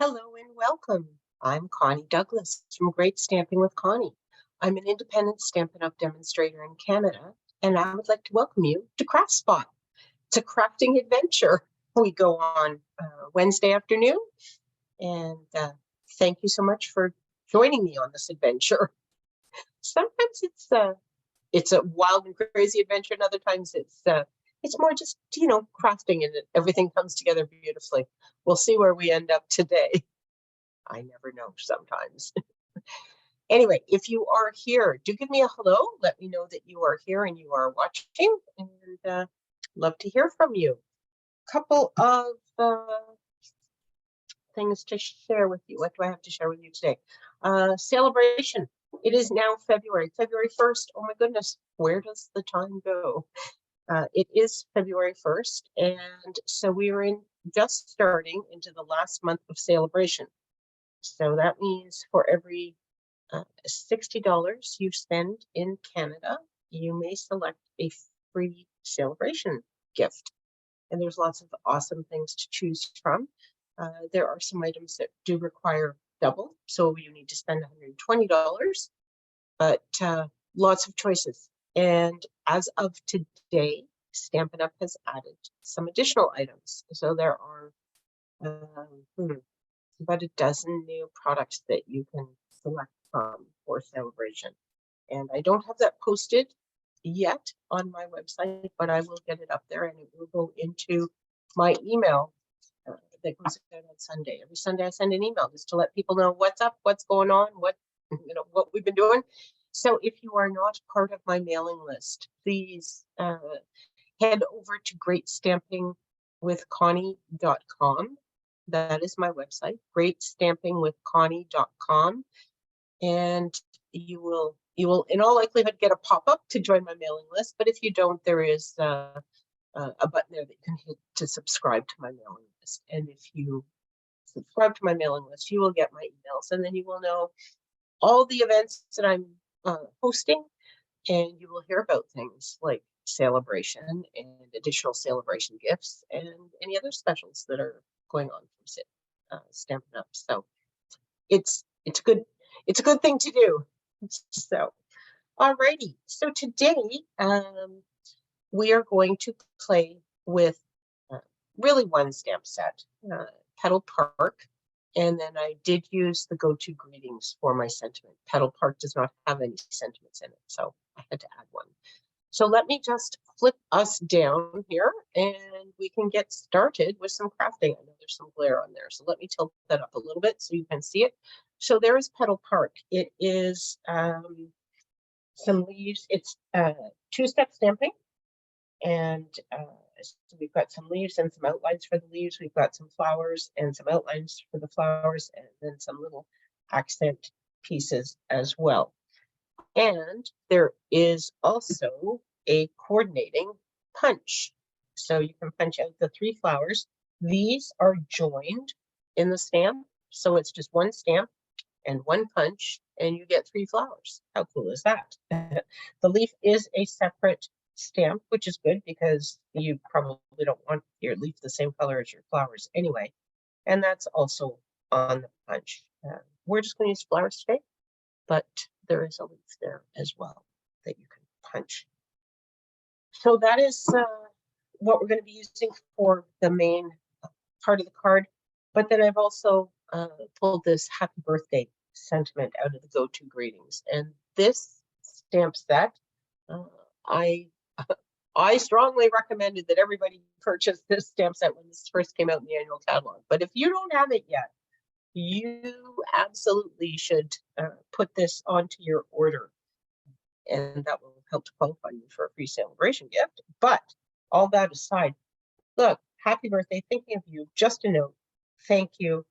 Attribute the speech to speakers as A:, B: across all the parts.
A: Hello and welcome. I'm Connie Douglas from Great Stamping with Connie. I'm an independent Stampin' Up! Demonstrator in Canada, and I would like to welcome you to Craft Spot. It's a crafting adventure. We go on Wednesday afternoon, and thank you so much for joining me on this adventure. Sometimes it's a wild and crazy adventure, and other times it's more just, crafting and everything comes together beautifully. We'll see where we end up today. I never know sometimes. Anyway, if you are here, do give me a hello. Let me know that you are here and you are watching, and love to hear from you. Couple of things to share with you. What do I have to share with you today? Celebration. It is now February 1st. Oh my goodness, where does the time go? It is February 1st, and so we are just starting into the last month of celebration. So that means for every $60 you spend in Canada, you may select a free celebration gift. And there's lots of awesome things to choose from. There are some items that do require double, so you need to spend $120, but lots of choices. And as of today, Stampin' Up! Has added some additional items. So there are about a dozen new products that you can select from for celebration. And I don't have that posted yet on my website, but I will get it up there and it will go into my email that goes out on Sunday. Every Sunday I send an email just to let people know what's up, what's going on, what we've been doing. So if you are not part of my mailing list, please head over to greatstampingwithconnie.com. That is my website, greatstampingwithconnie.com. And you will in all likelihood get a pop-up to join my mailing list. But if you don't, there is a button there that you can hit to subscribe to my mailing list. And if you subscribe to my mailing list, you will get my emails, and then you will know all the events that I'm hosting, and you will hear about things like celebration and additional celebration gifts and any other specials that are going on from Stampin' Up! So it's a good thing to do. So alrighty, so today we are going to play with really one stamp set, Petal Park, and then I did use the go-to greetings for my sentiment. Petal Park does not have any sentiments in it, so I had to add one. So let me just flip us down here and we can get started with some crafting. I know there's some glare on there, so let me tilt that up a little bit so you can see it. So there is Petal Park. It is some leaves. It's two-step stamping, and so we've got some leaves and some outlines for the leaves. We've got some flowers and some outlines for the flowers, and then some little accent pieces as well. And there is also a coordinating punch. So you can punch out the 3 flowers. These are joined in the stamp. So it's just one stamp and one punch, and you get 3 flowers. How cool is that? The leaf is a separate stamp, which is good because you probably don't want your leaf the same color as your flowers anyway. And that's also on the punch. We're just going to use flowers today, but there is a leaf there as well that you can punch. So that is what we're going to be using for the main part of the card. But then I've also pulled this happy birthday sentiment out of the go-to greetings. And this stamp set, I strongly recommended that everybody purchase this stamp set when this first came out in the annual catalog. But if you don't have it yet, you absolutely should put this onto your order, and that will help to qualify you for a free celebration gift. But all that aside, look, happy birthday, thinking of you, just a note, thank you,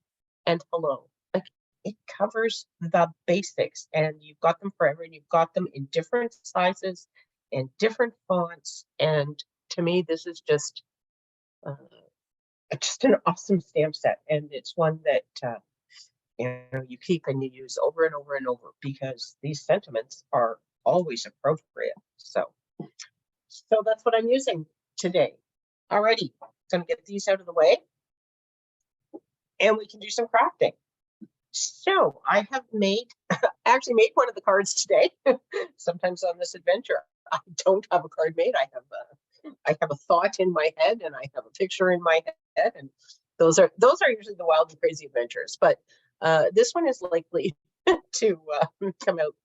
A: and hello. Like, it covers the basics, and you've got them forever, and you've got them in different sizes and different fonts. And to me, this is just an awesome stamp set, and it's one that you keep and you use over and over and over, because these sentiments are always appropriate. So that's what I'm using today. Alrighty, gonna get these out of the way. and we can do some crafting. So I have actually made one of the cards today. Sometimes on this adventure, I don't have a card made. I have a thought in my head, and I have a picture in my head, and those are usually the wild and crazy adventures. But this one is likely to come out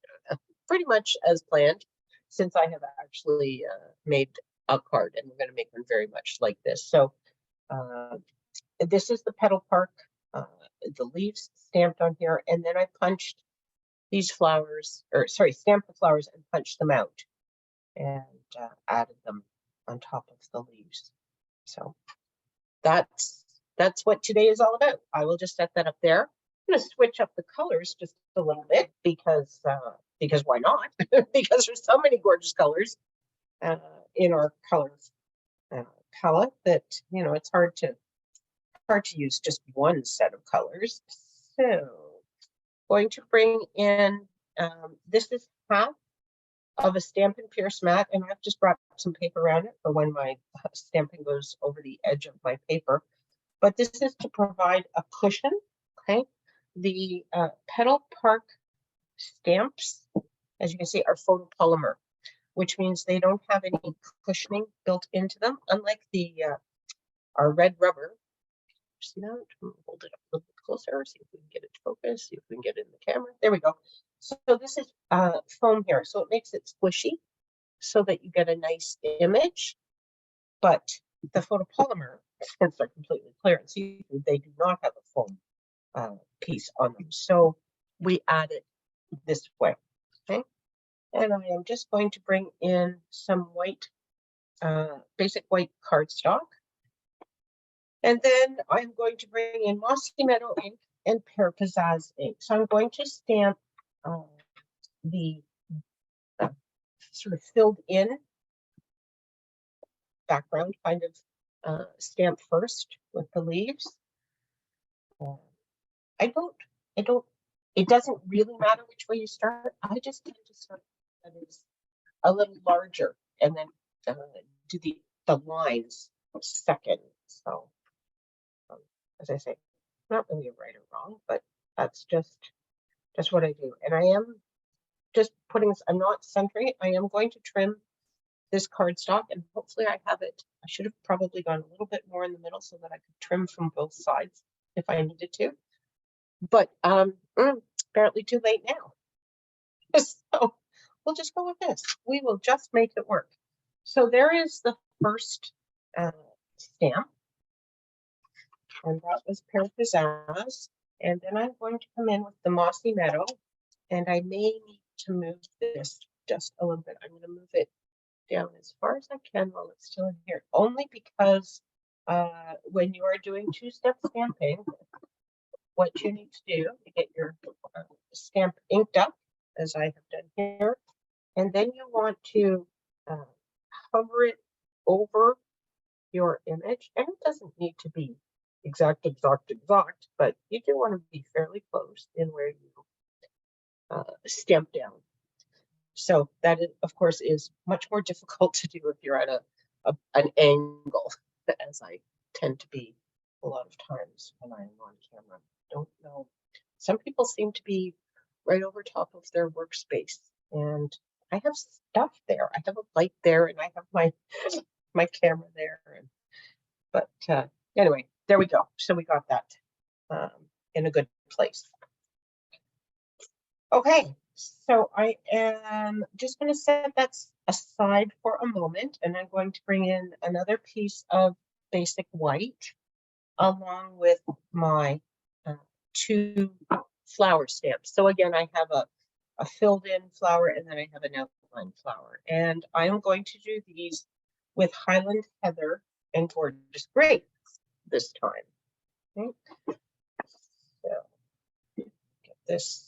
A: pretty much as planned, since I have actually made a card, and we're going to make one very much like this. So this is the Petal Park, the leaves stamped on here, and then I punched these flowers, or sorry, stamped the flowers and punched them out, and added them on top of the leaves. So that's what today is all about. I will just set that up there. I'm going to switch up the colors just a little bit because why not? Because there's so many gorgeous colors in our color palette that it's hard to use just one set of colors. So going to bring in this is half of a Stampin' Pierce mat, and I've just brought some paper around it for when my stamping goes over the edge of my paper. But this is to provide a cushion. Okay, the Petal Park stamps, as you can see, are photopolymer, which means they don't have any cushioning built into them, unlike the our red rubber. See that? Hold it up a little bit closer, see if we can get it to focus, see if we can get it in the camera. There we go. So this is foam here, so it makes it squishy so that you get a nice image. But the photopolymer, since they're completely clear and see-through, they do not have a foam piece on them. So we add it this way, okay? And I am just going to bring in some white, basic white cardstock. And then I'm going to bring in Mossy Meadow ink and Pear Pizzazz ink. So I'm going to stamp the sort of filled in background kind of stamp first with the leaves. It doesn't really matter which way you start. I just tend to start that is a little larger and then do the lines second. So as I say, not really a right or wrong, but that's just what I do. And I am just putting this, I'm not centering it. I am going to trim this cardstock, and hopefully I have it. I should have probably gone a little bit more in the middle so that I could trim from both sides if I needed to. But apparently too late now. So we'll just go with this. We will just make it work. So there is the first stamp, and that was Pear Pizzazz. And then I'm going to come in with the Mossy Meadow, and I may need to move this just a little bit. I'm going to move it down as far as I can while it's still in here, only because when you are doing two-step stamping, what you need to do to get your stamp inked up, as I have done here, and then you want to hover it over your image, and it doesn't need to be exact, but you do want to be fairly close in where you stamp down. So that, of course, is much more difficult to do if you're at an angle, as I tend to be a lot of times when I'm on camera. Don't know. Some people seem to be right over top of their workspace, and I have stuff there. I have a light there, and I have my camera there. But anyway, there we go. So we got that in a good place. Okay, so I am just going to set that aside for a moment, and I'm going to bring in another piece of basic white along with my two flower stamps. So again, I have a filled in flower, and then I have an outline flower, and I am going to do these with Highland Heather and Gorgeous Grape this time. Okay. So get this.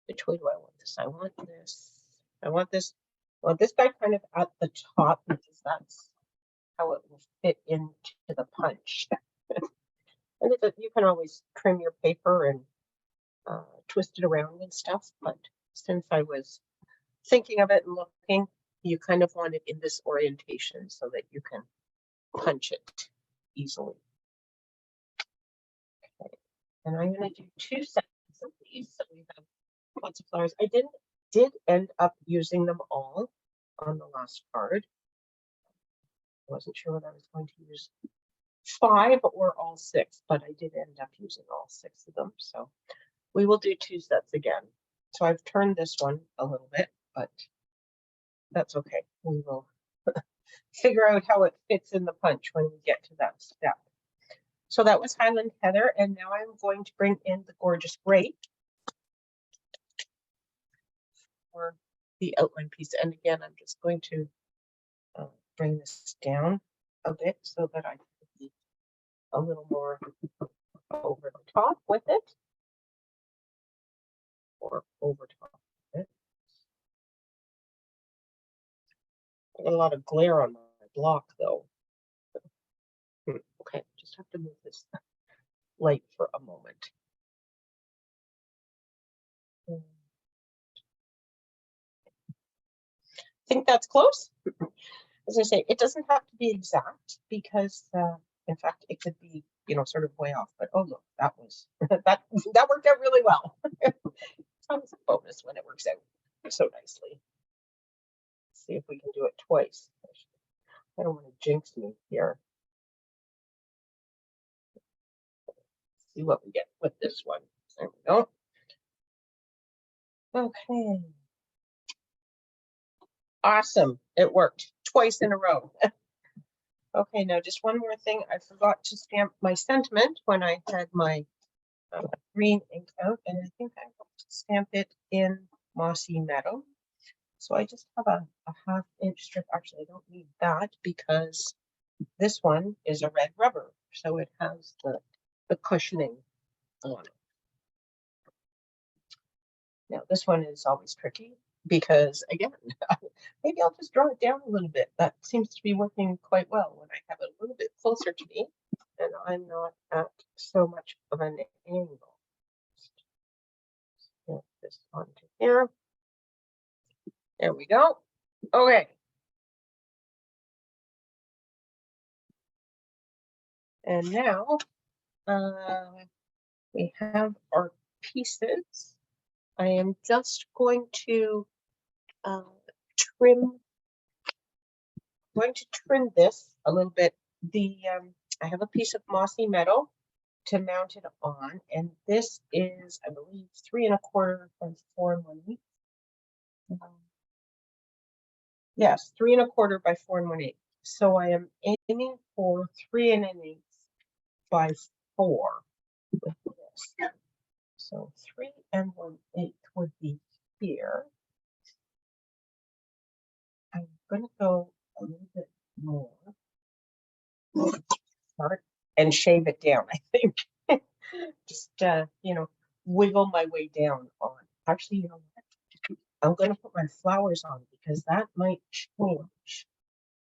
A: Which way do I want this? I want this. I want this guy kind of at the top, because that's how it will fit into the punch. And you can always trim your paper and twist it around and stuff, but since I was thinking of it and looking, you kind of want it in this orientation so that you can punch it easily. Okay. And I'm going to do 2 sets of these, so we have lots of flowers. I did end up using them all on the last card. I wasn't sure whether I was going to use 5 or all 6, but I did end up using all 6 of them. So we will do 2 sets again. So I've turned this one a little bit, but that's okay. We will figure out how it fits in the punch when we get to that step. So that was Highland Heather, and now I'm going to bring in the Gorgeous Grape for the outline piece. And again, I'm just going to bring this down a bit so that I can be a little more over the top with it, or over top with it. I got a lot of glare on my block though. Okay, just have to move this light for a moment. I think that's close. As I say, it doesn't have to be exact because, in fact, it could be, you know, sort of way off. But oh look, that was that worked out really well. It's always a bonus when it works out so nicely. Let's see if we can do it twice. I don't want to jinx me here. Let's see what we get with this one. There we go. Okay. Awesome. It worked twice in a row. Okay, now just one more thing. I forgot to stamp my sentiment when I had my green ink out, and I think I want to stamp it in Mossy Meadow. So I just have a 1/2 inch strip. Actually, I don't need that because this one is a red rubber, so it has the cushioning on it. Now this one is always tricky because, again, maybe I'll just draw it down a little bit. That seems to be working quite well when I have it a little bit closer to me and I'm not at so much of an angle. Get this onto here. There we go. Okay. And now we have our pieces. I am just going to trim this a little bit. I have a piece of Mossy Meadow to mount it on, and this is, I believe, 3 1/4 by 4 1/8. Yes, 3 1/4 by 4 1/8. So I am aiming for 3 1/8 by 4 with this. So 3 1/8 would be here. I'm going to go a little bit more. Start and shave it down, I think. Just, you know, wiggle my way down on. Actually, you know what? I'm going to put my flowers on because that might change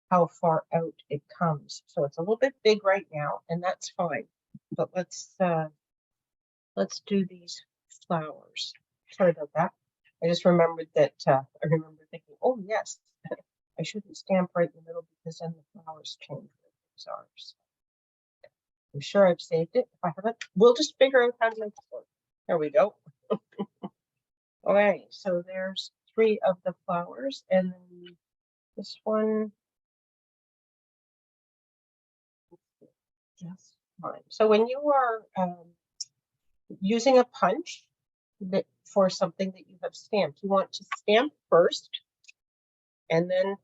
A: how far out it comes. So it's a little bit big right now, and that's fine. But let's do these flowers. Sorry about that. I just remembered that I remember thinking, oh yes, I shouldn't stamp right in the middle because then the flowers change where things are. So I'm sure I've saved it. If I haven't, we'll just figure out how to make it work. There we go. Okay, so there's 3 of the flowers, and then this one just fine. So when you are using a punch for something that you have stamped, you want to stamp first and then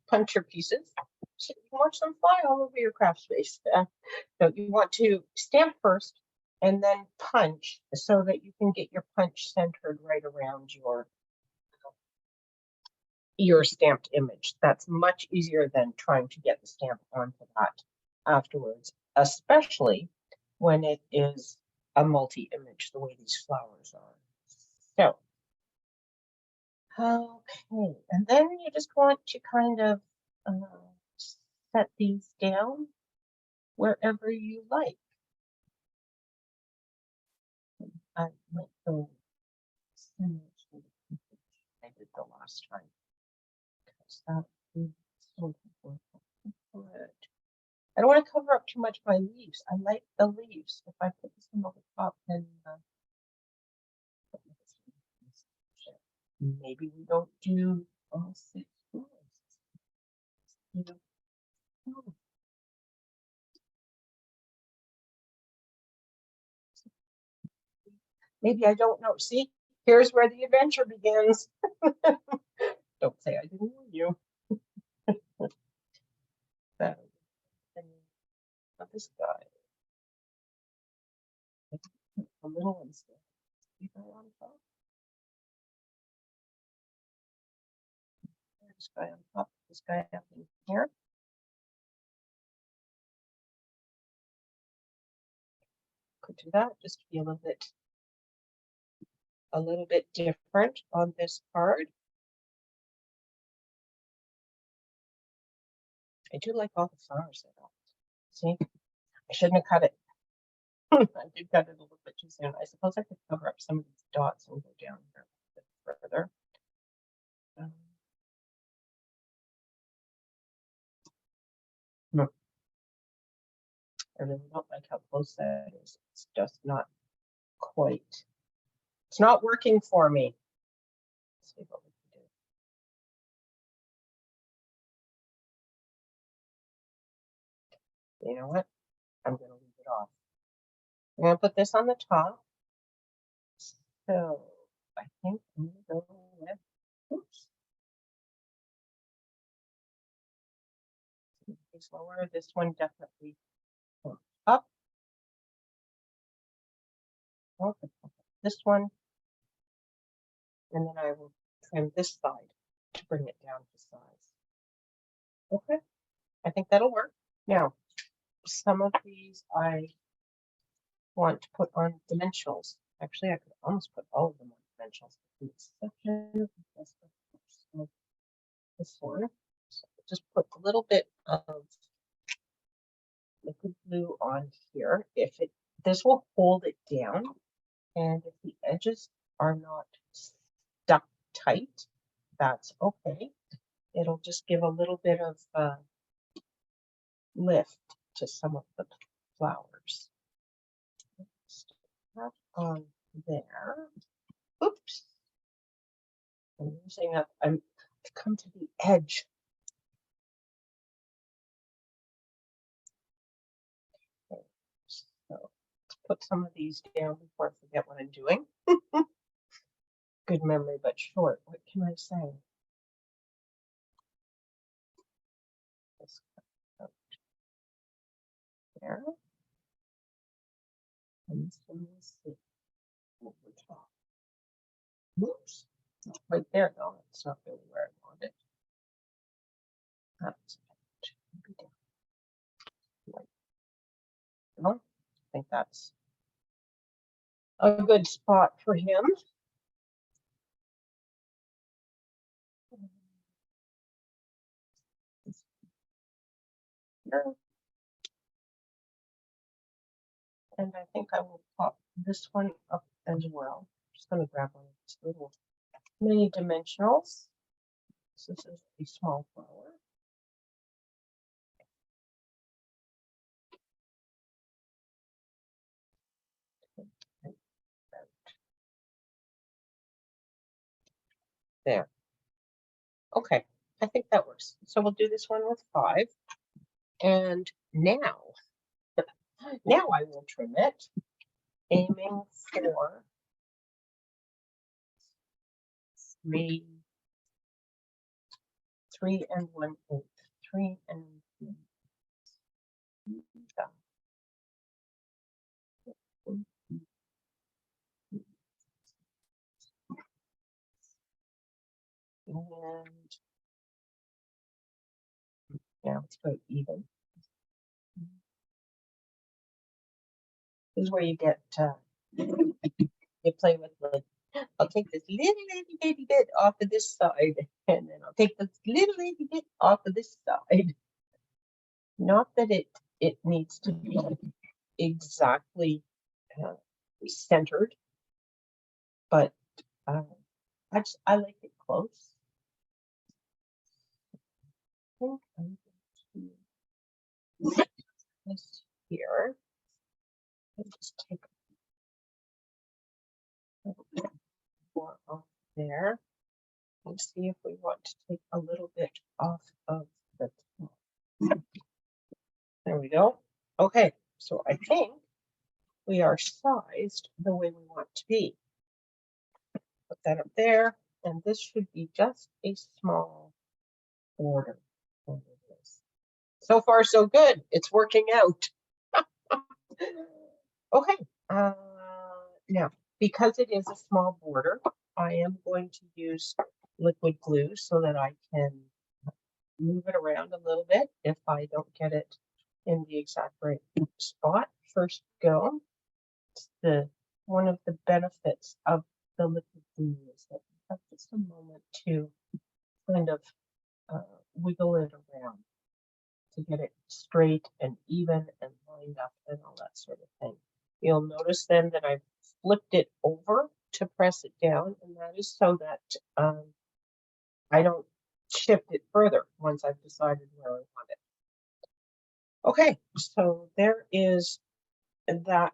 A: punch your pieces. So you can watch them fly all over your craft space. So you want to stamp first and then punch so that you can get your punch centered right around your stamped image. That's much easier than trying to get the stamp onto that afterwards, especially when it is a multi-image the way these flowers are. So, okay, and then you just want to kind of set these down wherever you like. I might go I did the last time because that is so important. I don't want to cover up too much by leaves. I like the leaves. If I put this one over top, then maybe we don't do all 6 rows. Maybe I don't know. See, here's where the adventure begins. Don't say I didn't warn you. Not this guy. A little one still. On top. This guy on top. This guy up in here. Could do that just to be a little bit different on this card. I do like all the flowers that are. See, I shouldn't have cut it. I did cut it a little bit too soon. I suppose I could cover up some of these dots and go down here a bit further. I really don't like how close that is. It's just not quite. It's not working for me. Let's see what we can do. You know what? I'm going to leave it off. I'm going to put this on the top. So I think I'm going to go with, oops. It's lower. This one definitely up. This one. And then I will trim this side to bring it down to size. Okay, I think that'll work. Now, some of these I want to put on dimensionals. Actually, I could almost put all of them on dimensionals. This one. So just put a little bit of liquid glue on here. This will hold it down, and if the edges are not stuck tight, that's okay. It'll just give a little bit of lift to some of the flowers. Stick that on there. Oops. I'm using up. I've come to the edge. Okay. So let's put some of these down before I forget what I'm doing. Good memory, but short. What can I say? This out there. And this one is over top. Oops. Right there, though. It's not really where I want it. That's maybe down. Right. I think that's a good spot for him. And I think I will pop this one up as well. I'm just going to grab one of these little mini dimensionals. So this is a small flower. There. Okay, I think that works. So we'll do this one with 5. And now I will trim it, aiming for 3 1/8. 3 and 1/8. And now let's go even. This is where you get you play with, like, I'll take this little itty bit off of this side, and then I'll take this little itty bit off of this side. Not that it needs to be exactly centered, but I like it close. I think I'm going to this here. Let's just take a little bit more off there and see if we want to take a little bit off of the top. There we go. Okay, so I think we are sized the way we want to be. Put that up there, and this should be just a small border over this. So far, so good. It's working out. Okay, now, because it is a small border, I am going to use liquid glue so that I can move it around a little bit if I don't get it in the exact right spot. First go. It's one of the benefits of the liquid glue is that you have just a moment to kind of wiggle it around to get it straight and even and lined up and all that sort of thing. You'll notice then that I've flipped it over to press it down, and that is so that I don't shift it further once I've decided where I want it. Okay, so there is that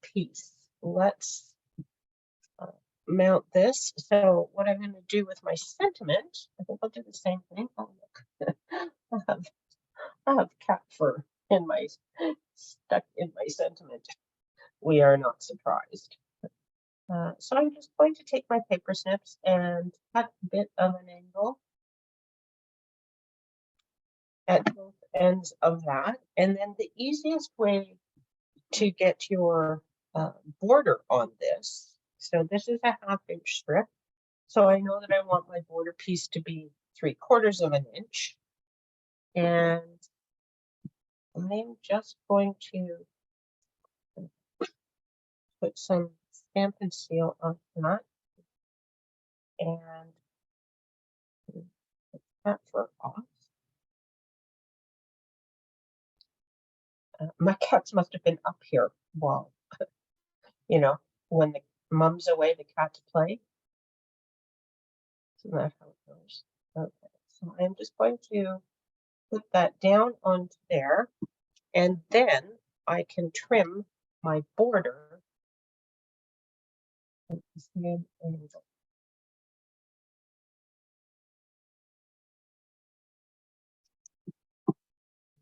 A: piece. Let's mount this. So what I'm going to do with my sentiment, I think I'll do the same thing. Oh, look. I have cat fur in my stuck in my sentiment. We are not surprised. So I'm just going to take my paper snips and cut a bit of an angle at both ends of that. And then the easiest way to get your border on this, so this is a 1/2 inch strip. So I know that I want my border piece to be 3/4 of an inch. And I'm just going to put some Stampin' Seal on that and put that fur off. My cats must have been up here while, you know, when the mom's away, the cats play. Isn't that how it goes? Okay, so I'm just going to put that down onto there, and then I can trim my border at the same angle.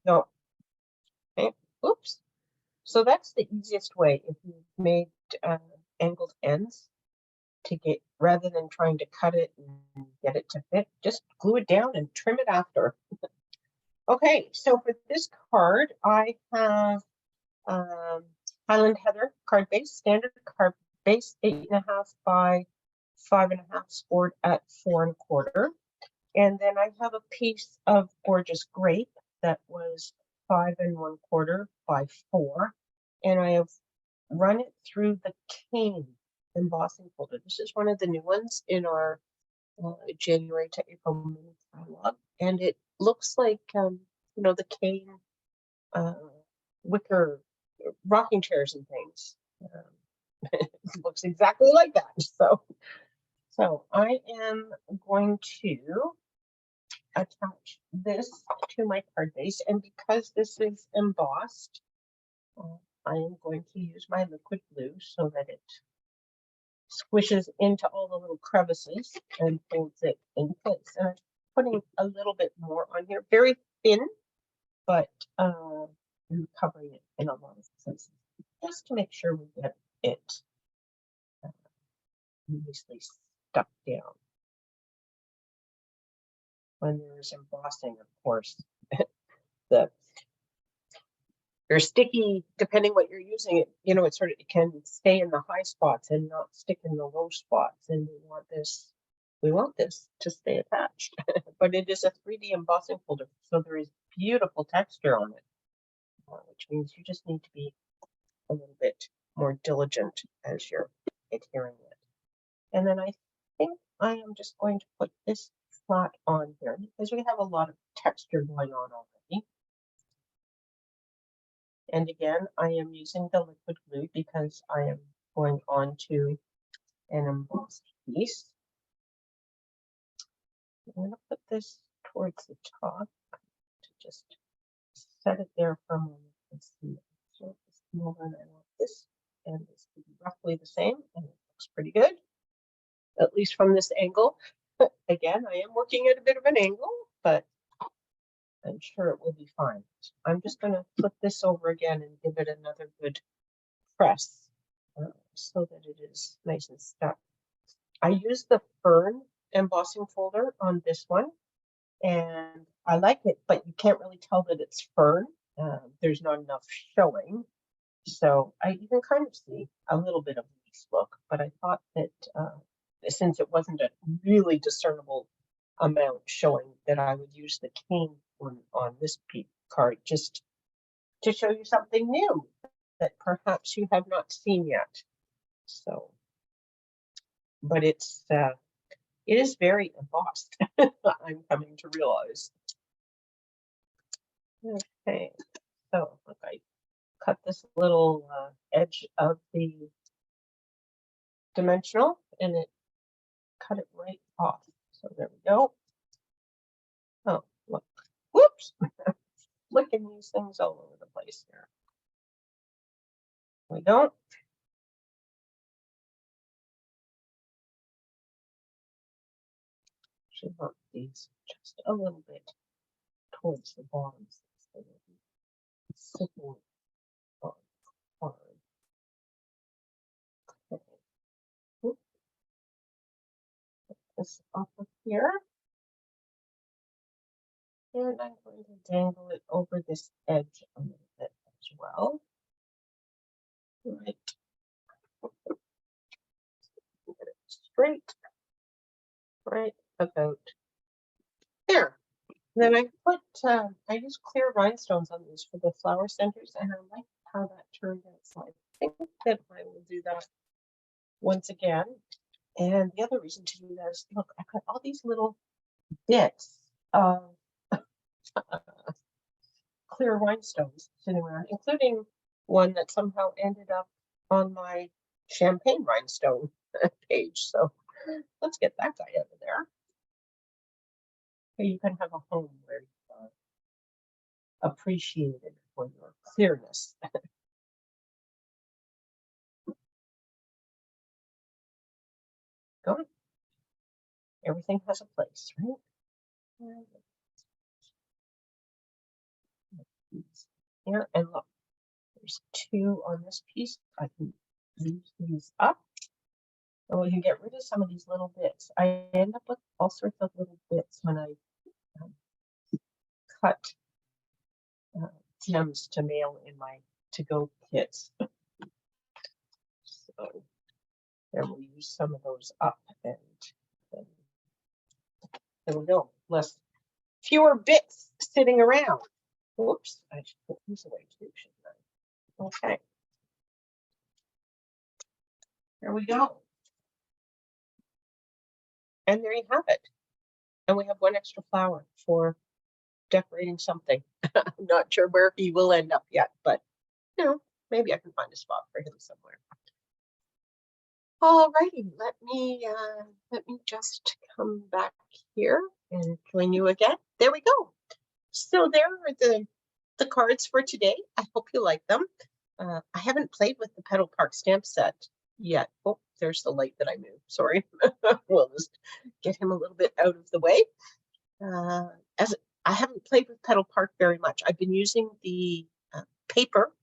A: No, okay, oops. So that's the easiest way if you've made angled ends to get, rather than trying to cut it and get it to fit, just glue it down and trim it after. Okay, so for this card, I have Highland Heather card base, standard card base, 8.5 by 5.5, scored at 4 1/4. And then I have a piece of gorgeous grape that was 5 1/4 by 4. And I have run it through the cane embossing folder. This is one of the new ones in our January to April mini catalog. And it looks like, you know, the cane wicker rocking chairs and things. It looks exactly like that. So I am going to attach this to my card base, and because this is embossed, I am going to use my liquid glue so that it squishes into all the little crevices and holds it in place. And I'm putting a little bit more on here, very thin, but I'm covering it in a lot of places just to make sure we get it nicely stuck down. When there's embossing, of course, they're sticky depending what you're using. It, you know, it can stay in the high spots and not stick in the low spots. And we want this to stay attached. But it is a 3D embossing folder, so there is beautiful texture on it, which means you just need to be a little bit more diligent as you're adhering it. And then I think I am just going to put this flat on here because we have a lot of texture going on already. And again, I am using the liquid glue because I am going on to an embossed piece. I'm going to put this towards the top to just set it there for a moment Let's see. So this come over and I want this and this to be roughly the same, and it looks pretty good, at least from this angle. Again, I am working at a bit of an angle, but I'm sure it will be fine. I'm just going to flip this over again and give it another good press so that it is nice and stuck. I use the Fern embossing folder on this one, and I like it, but you can't really tell that it's Fern. There's not enough showing. So I even kind of see a little bit of leaf look, but I thought that since it wasn't a really discernible amount showing, that I would use the cane one on this card just to show you something new that perhaps you have not seen yet. So, but it is very embossed. I'm coming to realize. Okay, so look, I cut this little edge of the dimensional and it cut it right off. So there we go. Oh, look. Whoops. Look at these things all over the place here. We don't. Should want these just a little bit towards the bottom. So sitting on hard. Okay. Put this off of here. And I'm going to dangle it over this edge a little bit as well. Right. Get it straight. Right about there. And then I put, I use clear rhinestones on these for the flower centers, and I like how that turned out. So I think that I will do that once again. And the other reason to do that is, look, I got all these little bits of clear rhinestones sitting around, including one that somehow ended up on my champagne rhinestone page. So let's get that guy out of there. You can have a home where you are appreciated for your clearness. Go. Everything has a place, right? Here, and look, there's two on this piece. I can use these up, and we can get rid of some of these little bits. I end up with all sorts of little bits when I cut gems to mail in my to-go kits. So then we'll use some of those up, and then there we go. Fewer bits sitting around. Whoops, I should put these away too, shouldn't I? Okay. There we go. And there you have it. And we have one extra flower for decorating something. I'm not sure where he will end up yet, but you know, maybe I can find a spot for him somewhere. All righty, let me just come back here and join you again. There we go. So there are the cards for today. I hope you like them. I haven't played with the Petal Park stamp set yet. Oh, there's the light that I moved. Sorry. We'll just get him a little bit out of the way. As I haven't played with Petal Park very much. I've been using the paper,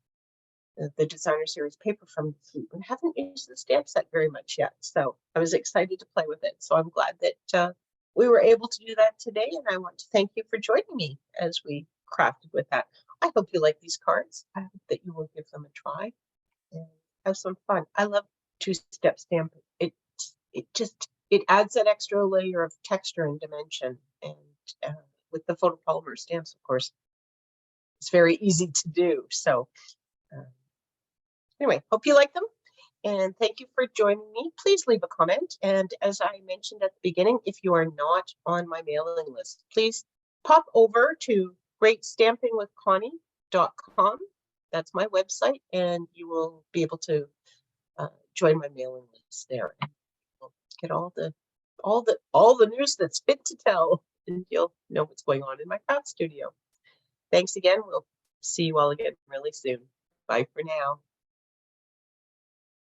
A: the designer series paper from Heat, and haven't used the stamp set very much yet. So I was excited to play with it. So I'm glad that we were able to do that today. And I want to thank you for joining me as we crafted with that. I hope you like these cards. I hope that you will give them a try and have some fun. I love two-step stamping. It adds that extra layer of texture and dimension. And with the photopolymer stamps, of course, it's very easy to do. So anyway, hope you like them. And thank you for joining me. Please leave a comment. And as I mentioned at the beginning, if you are not on my mailing list, please pop over to greatstampingwithconnie.com. That's my website, and you will be able to join my mailing list there. And you'll get all the news that's fit to tell, and you'll know what's going on in my craft studio. Thanks again. We'll see you all again really soon. Bye for now.